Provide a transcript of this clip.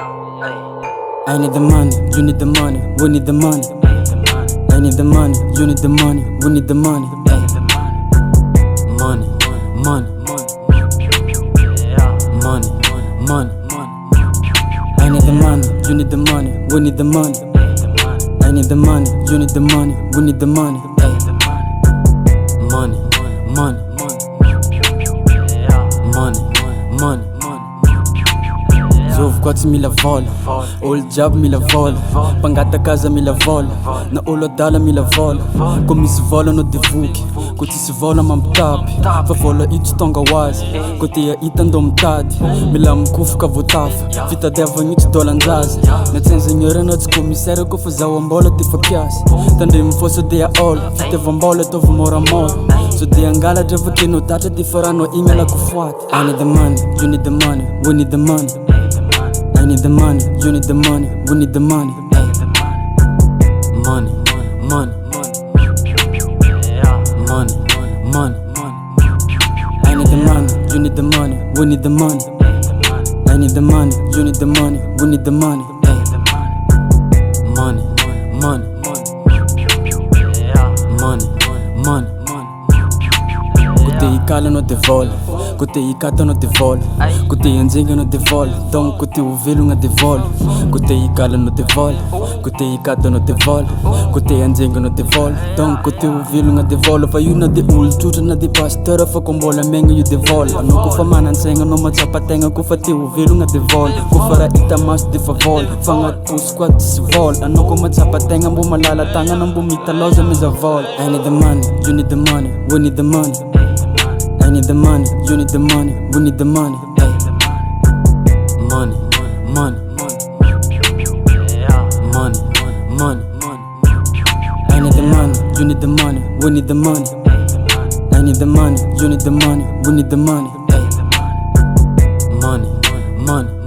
I need the money, you need the money, we need the money. I need the money, you need the money, we need the money. Money, money, money, money. I need the money, you need the money, we need the money. I need the money, you need the money, we need the money. Money, money, money, money. Zovy koa tsy mila vola, olo jiaby mila vola, mpangata kaza mila vola, na olo adala mila vola. Ko misy vola anao de voky, ko tsisy vola mampitapy, fa vola ito tonga hoazy, ko tia hita andao mitady. Mila mikofoka voatafa, fitadiavagna ito dôlan-jaza. Médecin ingénieur anao tsy commissaire ko fa zaho ambola te fa piasa. Tandremy fô so de aôla, fitiavam-bola ataovy moramora. So de angalatra avake anao tatra de faranao igny alako foaty. I need the money, you need the money, we need the money. I need the money, you need the money, we need the money. Money, money, money, money. I need the money, you need the money, we need the money. I need the money, you need the money, we need the money. Money, money, money, money. Kote ikala no de vola, kote ikata no de vola, kote anjenga no de vola, donc kote ovelogna de vola. Kote ikala no de vola, kote ikata no de vola, kote anjenga no de vola, donc kote ovelogna de vola. Fa io na de olo tsotra na de pasteur fa ko mbola megna io de vola. Anao kofa manan-tsaigna anao matsapa-tegna kofa te ovelogna de vola. Kofa raha hita maso de fa vola, fagnaty posy koa tsisy vola. Anao ko matsapa-tegna mbo malala tagnana mbo mitaloza meza vola. I need the money, you need the money, we need the money. I need the money, you need the money, we need the money. Money, money, money, money. I need the money, you need the money, we need the money. I need the money, you need the money, we need the money. Money, money.